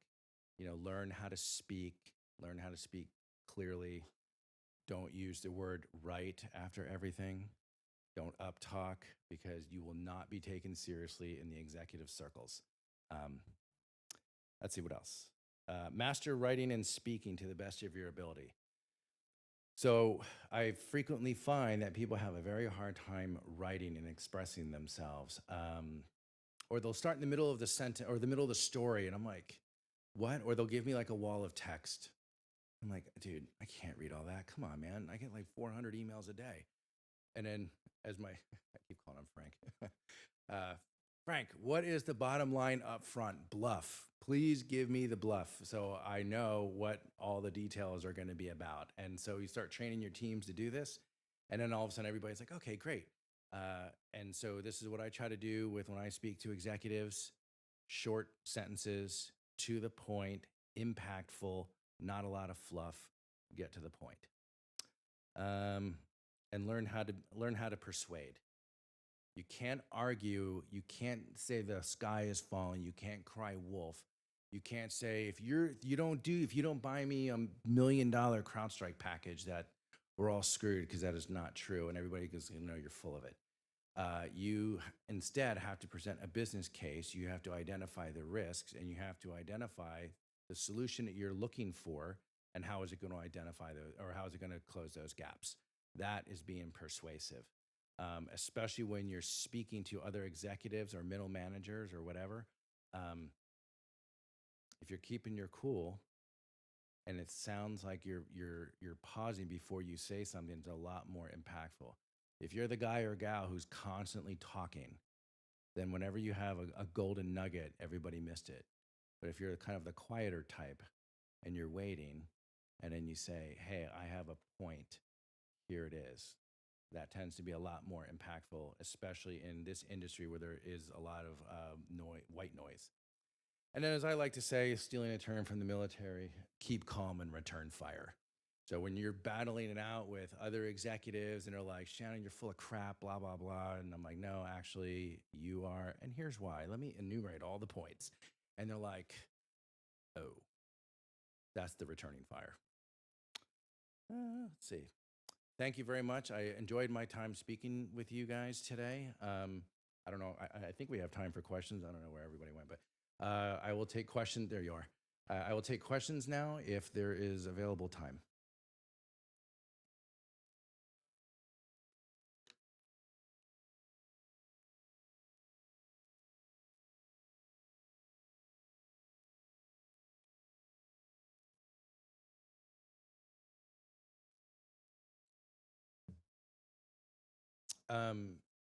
learn how to speak clearly. Don't use the word right after everything. Don't up talk, because you will not be taken seriously in the executive circles. Let's see what else. Master writing and speaking to the best of your ability. So I frequently find that people have a very hard time writing and expressing themselves. Or they'll start in the middle of the sentence or the middle of the story, and I'm like, what? Or they'll give me like a wall of text. I'm like, dude, I can't read all that. Come on, man. I get like 400 emails a day. And then I keep calling him Frank. Frank, what is the bottom line up front? Bluff. Please give me the bluff so I know what all the details are going to be about. And so you start training your teams to do this. And then all of a sudden everybody's like, okay, great. And so this is what I try to do when I speak to executives: short sentences, to the point, impactful, not a lot of fluff, get to the point. And learn how to persuade. You can't argue. You can't say the sky is falling. You can't cry wolf. You can't say if you don't buy me $1 million CrowdStrike package, that we're all screwed, because that is not true, and everybody goes, you're full of it. You instead have to present a business case. You have to identify the risks, and you have to identify the solution that you're looking for, and how is it going to identify those, or how is it going to close those gaps. That is being persuasive, especially when you're speaking to other executives or middle managers or whatever. If you're keeping your cool, and it sounds like you're pausing before you say something, it's a lot more impactful. If you're the guy or gal who's constantly talking, then whenever you have a golden nugget, everybody missed it. But if you're kind of the quieter type and you're waiting, and then you say, hey, I have a point, here it is, that tends to be a lot more impactful, especially in this industry where there is a lot of white noise. And then, as I like to say, stealing a term from the military, keep calm and return fire. So when you're battling it out with other executives and they're like, Shannon, you're full of crap, blah, blah, blah. And I'm like, no, actually, you are. And here's why. Let me enumerate all the points. And they're like, oh, that's the returning fire. Let's see. Thank you very much. I enjoyed my time speaking with you guys today. I don't know. I think we have time for questions. I don't know where everybody went, but I will take questions. There you are. I will take questions now if there is available time.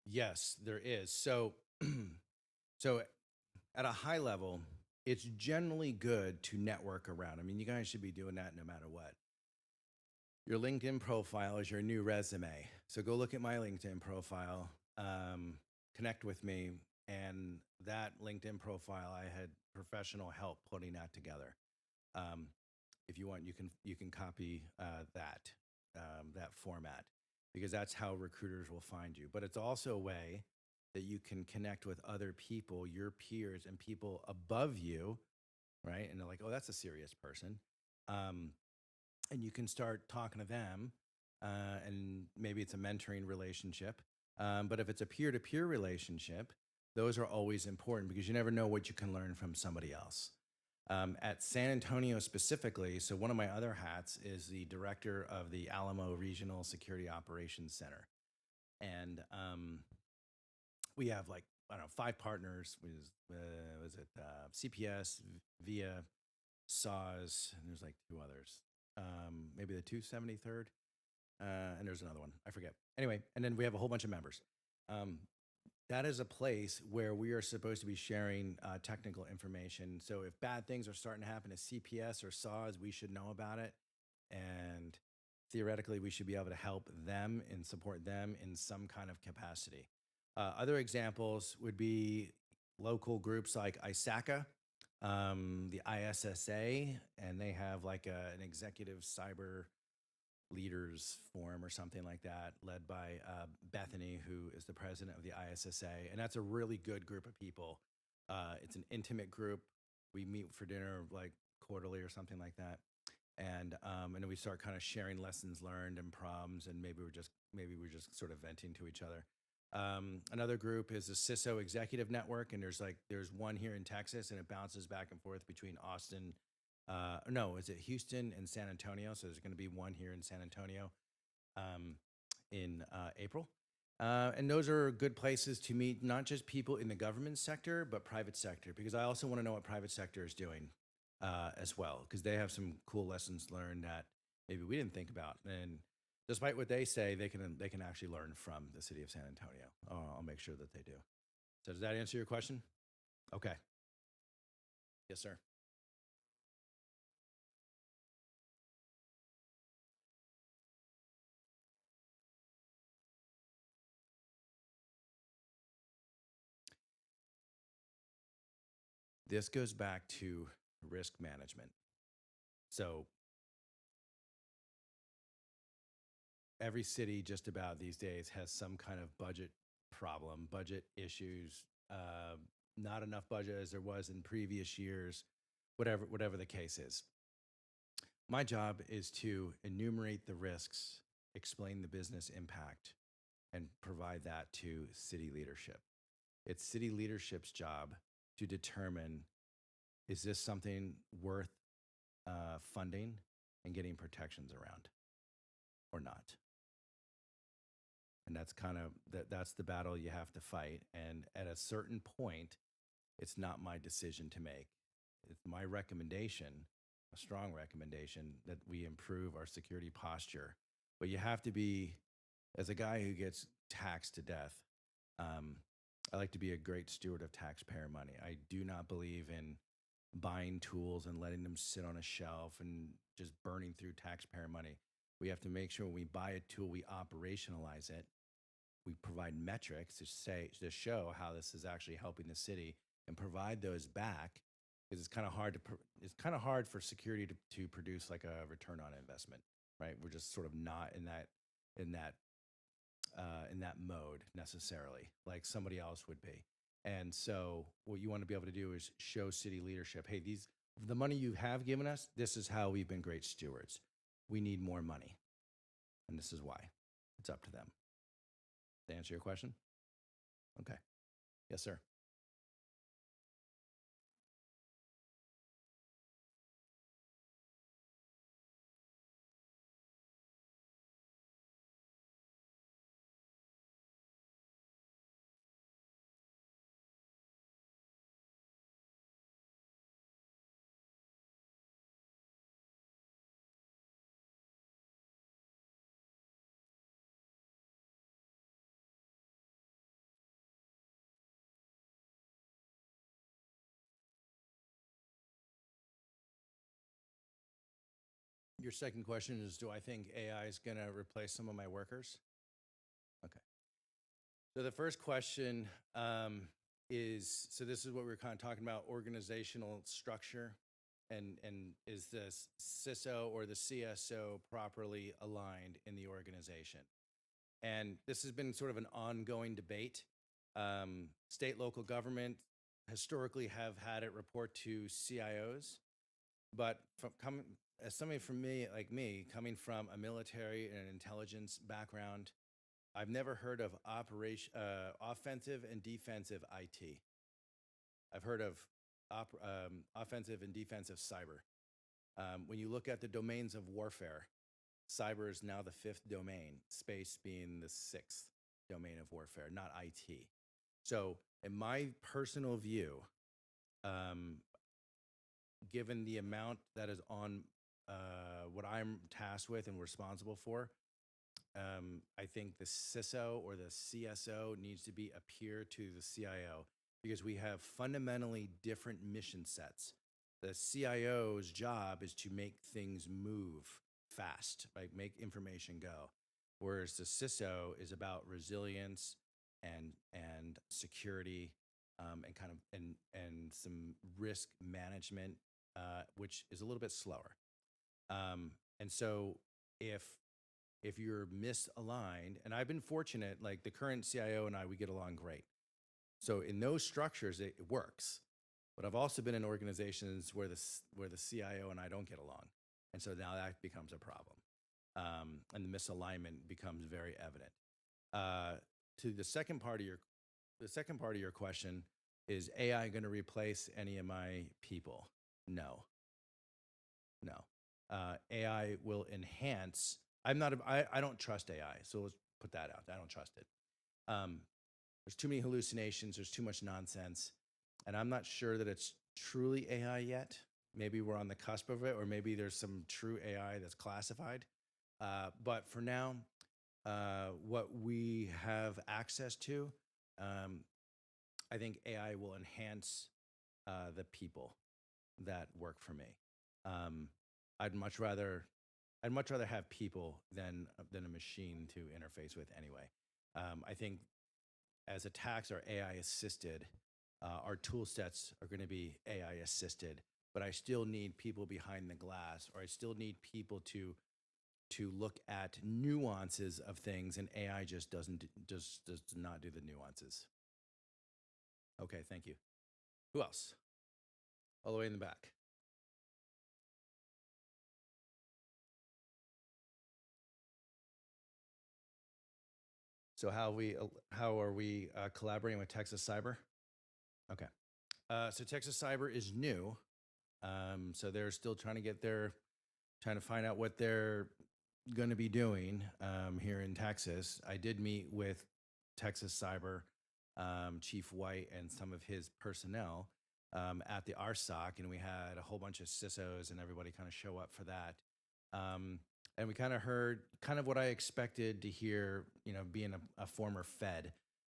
Yes, there is. So, so at a high level, it's generally good to network around. I mean, you guys should be doing that no matter what. Your LinkedIn profile is your new resume. So go look at my LinkedIn profile, connect with me, and that LinkedIn profile, I had professional help putting that together. If you want, you can copy that format, because that's how recruiters will find you. But it's also a way that you can connect with other people, your peers, and people above you, right? And they're like, oh, that's a serious person. And you can start talking to them, and maybe it's a mentoring relationship. But if it's a peer-to-peer relationship, those are always important, because you never know what you can learn from somebody else. At San Antonio specifically, so one of my other hats is the director of the Alamo Regional Security Operations Center. And we have, like, I don't know, 5 partners. Was it CPS, VIA, SAW, and there's like 2 others. Maybe the 273rd, and there's another one, I forget. Anyway, and then we have a whole bunch of members. That is a place where we are supposed to be sharing technical information. So if bad things are starting to happen to CPS or SAWs, we should know about it. And theoretically, we should be able to help them and support them in some kind of capacity. Other examples would be local groups like ISACA, the ISSA, and they have like an executive cyber leaders forum or something like that, led by Bethany, who is the president of the ISSA. And that's a really good group of people. It's an intimate group. We meet for dinner like quarterly or something like that. And then we start kind of sharing lessons learned and problems, and maybe we're just sort of venting to each other. Another group is the CISO Executive Network, and there's one here in Texas, and it bounces back and forth between Austin. No, is it Houston and San Antonio? So there's going to be one here in San Antonio in April. And those are good places to meet not just people in the government sector, but private sector, because I also want to know what private sector is doing as well, because they have some cool lessons learned that maybe we didn't think about. And despite what they say, they can actually learn from the city of San Antonio. I'll make sure that they do. So does that answer your question? Okay. Yes, sir. This goes back to risk management. So every city just about these days has some kind of budget problem, budget issues, not enough budget as there was in previous years, whatever the case is. My job is to enumerate the risks, explain the business impact, and provide that to city leadership. It's city leadership's job to determine, is this something worth funding and getting protections around or not? And that's kind of that's the battle you have to fight. And at a certain point, it's not my decision to make. It's my recommendation, a strong recommendation, that we improve our security posture. But you have to be, as a guy who gets taxed to death, I like to be a great steward of taxpayer money. I do not believe in buying tools and letting them sit on a shelf and just burning through taxpayer money. We have to make sure when we buy a tool, we operationalize it. We provide metrics to show how this is actually helping the city, and provide those back, because it's kind of hard for security to produce like a return on investment, right? We're just sort of not in that mode necessarily, like somebody else would be. And so what you want to be able to do is show city leadership, hey, the money you have given us, this is how we've been great stewards. We need more money, and this is why. It's up to them. To answer your question? Okay. Yes, sir. your second question is, do I think AI is going to replace some of my workers? Okay. So the first question is, so this is what we were kind of talking about, organizational structure, and is the CISO or the CSO properly aligned in the organization? And this has been sort of an ongoing debate. State, local government historically have had it report to CIOs, but as somebody from like me, coming from a military and an intelligence background, I've never heard of offensive and defensive IT. I've heard of offensive and defensive cyber. When you look at the domains of warfare, cyber is now the 5th domain, space being the 6th domain of warfare, not IT. So in my personal view, given the amount that is on what I'm tasked with and responsible for, I think the CISO or the CSO needs to be a peer to the CIO, because we have fundamentally different mission sets. The CIO's job is to make things move fast, like make information go, whereas the CISO is about resilience and security, and kind of and some risk management, which is a little bit slower. And so if you're misaligned, and I've been fortunate, like the current CIO and I, we get along great. So in those structures, it works. But I've also been in organizations where the CIO and I don't get along, and so now that becomes a problem, and the misalignment becomes very evident. To the second part of your question, is AI going to replace any of my people? No. AI will enhance. I don't trust AI, so let's put that out. I don't trust it. There's too many hallucinations. There's too much nonsense. And I'm not sure that it's truly AI yet. Maybe we're on the cusp of it, or maybe there's some true AI that's classified. But for now, what we have access to, I think AI will enhance the people that work for me. I'd much rather have people than a machine to interface with anyway. I think as attacks are AI assisted, our tool sets are going to be AI assisted, but I still need people behind the glass, or I still need people to look at nuances of things, and AI just does not do the nuances. Okay, thank you. Who else? All the way in the back. So how are we collaborating with Texas Cyber? Okay. So Texas Cyber is new. So they're still trying to find out what they're going to be doing here in Texas. I did meet with Texas Cyber Chief White and some of his personnel at the RSOC, and we had a whole bunch of CISOs and everybody kind of show up for that. And we kind of heard kind of what I expected to hear, being a former Fed,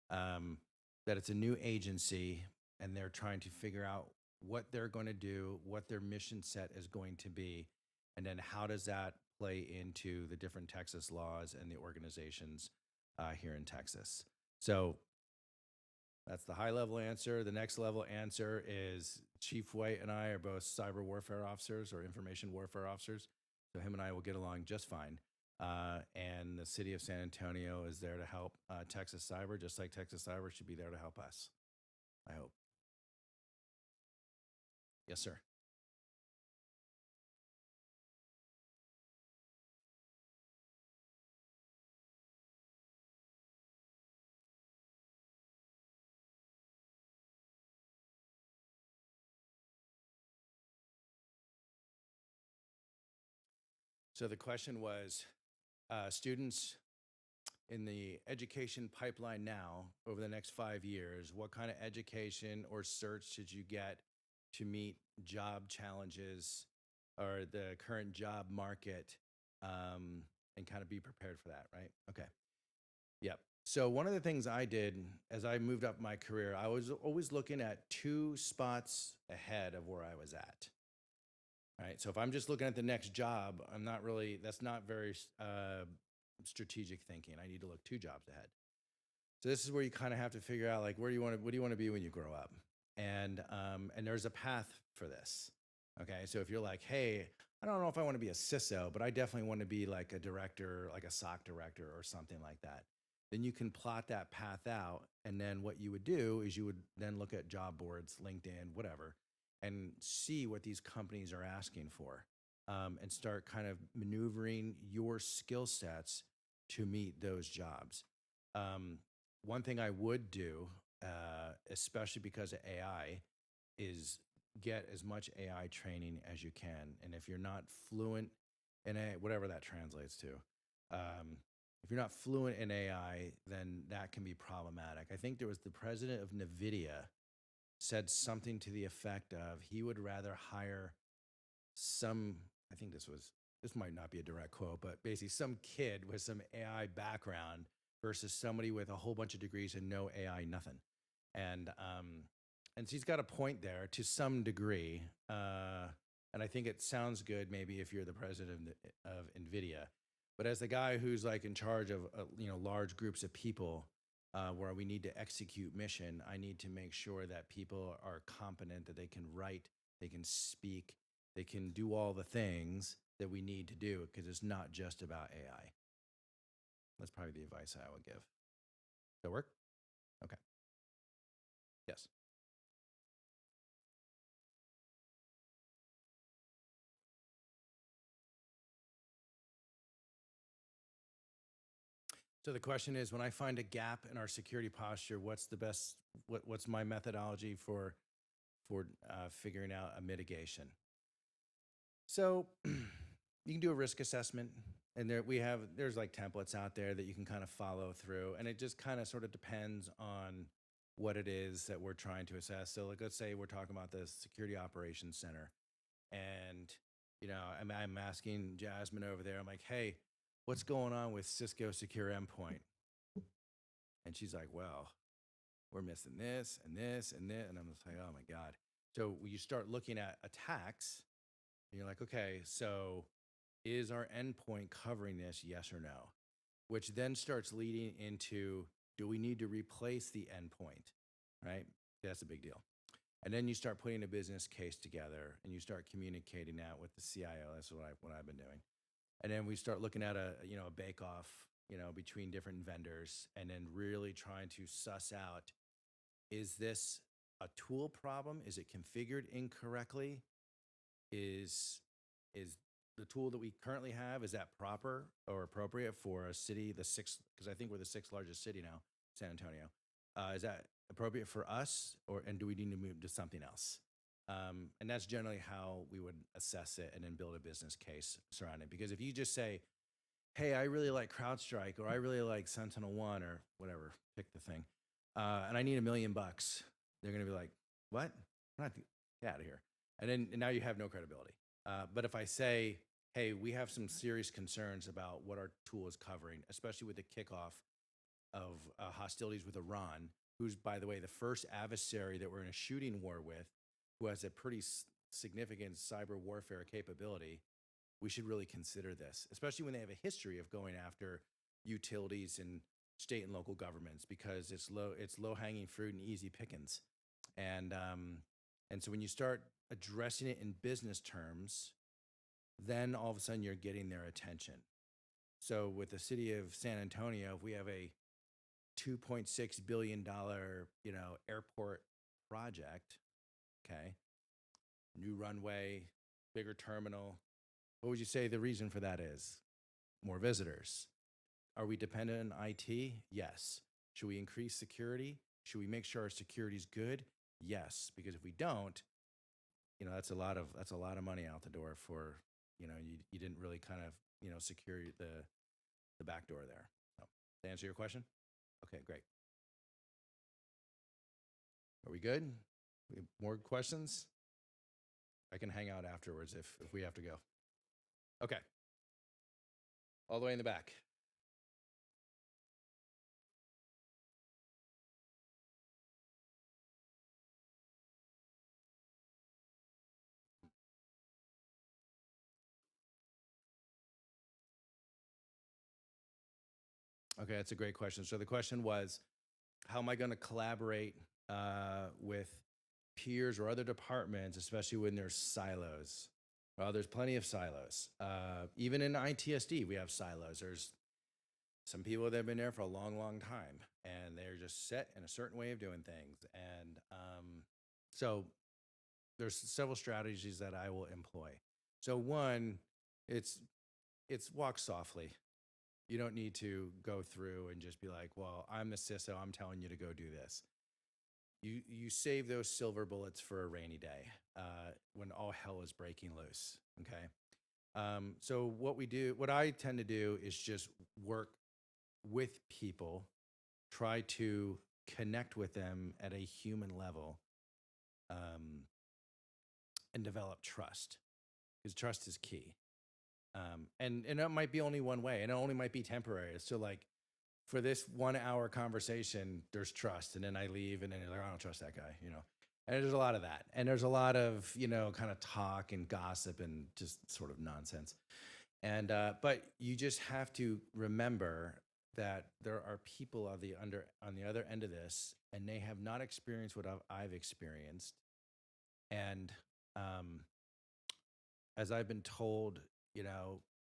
that it's a new agency and they're trying to figure out what they're going to do, what their mission set is going to be, and then how does that play into the different Texas laws and the organizations here in Texas. So that's the high level answer. The next level answer is Chief White and I are both cyber warfare officers or information warfare officers. So him and I will get along just fine. And the city of San Antonio is there to help Texas Cyber, just like Texas Cyber should be there to help us, I hope. Yes, sir. So the question was, students in the education pipeline now, over the next 5 years, what kind of education or certs should you get to meet job challenges or the current job market, and kind of be prepared for that, right? Okay. Yep. So one of the things I did as I moved up my career, I was always looking at 2 spots ahead of where I was at. right? So if I'm just looking at the next job, I'm not really, that's not very strategic thinking. I need to look 2 jobs ahead. So this is where you kind of have to figure out like, what do you want to be when you grow up? And there's a path for this. Okay. So if you're like, hey, I don't know if I want to be a CISO, but I definitely want to be like a director, like a SOC director or something like that. Then you can plot that path out. And then what you would do is you would then look at job boards, LinkedIn, whatever, and see what these companies are asking for, and start kind of maneuvering your skill sets to meet those jobs. One thing I would do, especially because of AI, is get as much AI training as you can. And if you're not fluent in AI, whatever that translates to, if you're not fluent in AI, then that can be problematic. I think there was the president of NVIDIA said something to the effect of he would rather hire some, I think this might not be a direct quote, but basically some kid with some AI background versus somebody with a whole bunch of degrees and no AI, nothing. And she's got a point there to some degree. And I think it sounds good maybe if you're the president of NVIDIA. But as the guy who's like in charge of large groups of people, where we need to execute mission, I need to make sure that people are competent, that they can write, they can speak, they can do all the things that we need to do, because it's not just about AI. That's probably the advice I would give. Does that work? Okay. Yes. So the question is, when I find a gap in our security posture, what's the best? What's my methodology for figuring out a mitigation? So you can do a risk assessment, and there's like templates out there that you can kind of follow through, and it just kind of sort of depends on what it is that we're trying to assess. So like, let's say we're talking about the Security Operations Center, and I'm asking Jasmine over there, I'm like, hey, what's going on with Cisco Secure Endpoint? And she's like, well, we're missing this and this and this. And I'm just like, oh my God. So when you start looking at attacks, and you're like, okay, so is our endpoint covering this? Yes or no? Which then starts leading into, do we need to replace the endpoint? Right? That's a big deal. And then you start putting a business case together and you start communicating that with the CIO. That's what I've been doing. And then we start looking at a bake off, between different vendors, and then really trying to suss out, is this a tool problem? Is it configured incorrectly? Is the tool that we currently have, is that proper or appropriate for a city, because I think we're the 6th largest city now, San Antonio. Is that appropriate for us, and do we need to move to something else? And that's generally how we would assess it and then build a business case surrounding it. Because if you just say, hey, I really like CrowdStrike, or I really like SentinelOne, or whatever, pick the thing, and I need $1 million, they're going to be like, what? Get out of here. And now you have no credibility. But if I say, hey, we have some serious concerns about what our tool is covering, especially with the kickoff of hostilities with Iran, who's, by the way, the first adversary that we're in a shooting war with, who has a pretty significant cyber warfare capability, we should really consider this, especially when they have a history of going after utilities and state and local governments, because it's low hanging fruit and easy pickings. And so when you start addressing it in business terms, then all of a sudden you're getting their attention. So with the city of San Antonio, if we have a $2.6 billion, airport project, okay, new runway, bigger terminal, what would you say the reason for that is? More visitors. Are we dependent on IT? Yes. Should we increase security? Should we make sure our security is good? Yes, because if we don't, that's a lot of money out the door for, you didn't really kind of, secure the back door there. So, to answer your question? Okay, great. Are we good? More questions? I can hang out afterwards if we have to go. Okay. All the way in the back. Okay, that's a great question. So the question was, how am I going to collaborate with peers or other departments, especially when there's silos? Well, there's plenty of silos. Even in ITSD, we have silos. There's some people that have been there for a long, long time, and they're just set in a certain way of doing things. And so there's several strategies that I will employ. So one, it's walk softly. You don't need to go through and just be like, well, I'm the CISO, I'm telling you to go do this. You save those silver bullets for a rainy day when all hell is breaking loose. Okay. So what I tend to do is just work with people, try to connect with them at a human level, and develop trust, because trust is key. And it might be only one way, and it only might be temporary. So like for this 1 hour conversation, there's trust, and then I leave, and then you're like, I don't trust that guy, And there's a lot of that, and there's a lot of kind of talk and gossip and just sort of nonsense. And but you just have to remember that there are people on the other end of this, and they have not experienced what I've experienced. And as I've been told,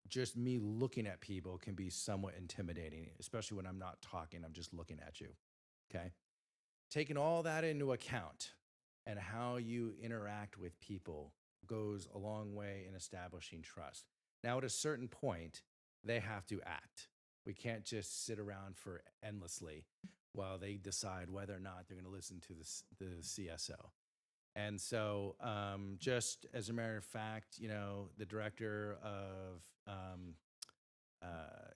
just me looking at people can be somewhat intimidating, especially when I'm not talking, I'm just looking at you. Okay. Taking all that into account and how you interact with people goes a long way in establishing trust. Now, at a certain point, they have to act. We can't just sit around for endlessly while they decide whether or not they're going to listen to the CSO. And so, just as a matter of fact, the director of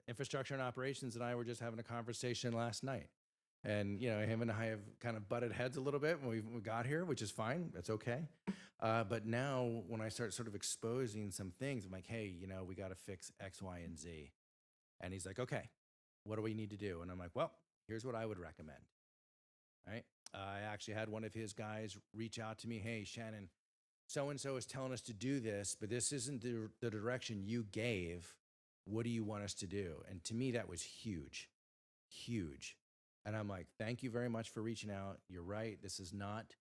infrastructure and operations and I were just having a conversation last night. And, him and I have kind of butted heads a little bit when we got here, which is fine. That's okay. But now when I start sort of exposing some things, I'm like, hey, we got to fix X, Y, and Z. And he's like, okay, what do we need to do? And I'm like, well, here's what I would recommend. Right. I actually had one of his guys reach out to me. Hey, Shannon, so-and-so is telling us to do this, but this isn't the direction you gave. What do you want us to do? And to me, that was huge, huge. And I'm like, thank you very much for reaching out. You're right. This is not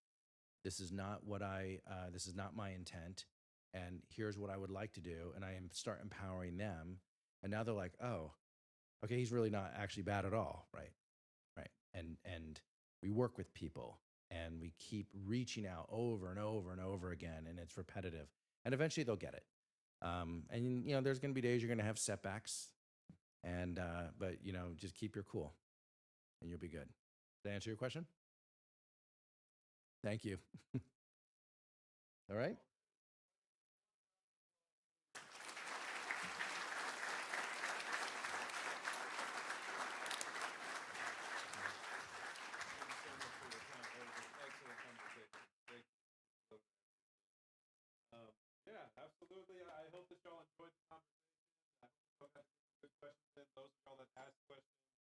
my intent. And here's what I would like to do. And I start empowering them. And now they're like, oh, okay, he's really not actually bad at all. Right. Right. And we work with people and we keep reaching out over and over and over again. And it's repetitive. And eventually they'll get it. And there's going to be days you're going to have setbacks. And, but just keep your cool and you'll be good. Did that answer your question? Thank you. All right. Yeah, absolutely. I hope that y'all enjoyed the conversation. I hope that y'all got some good questions in. Those of y'all that asked questions,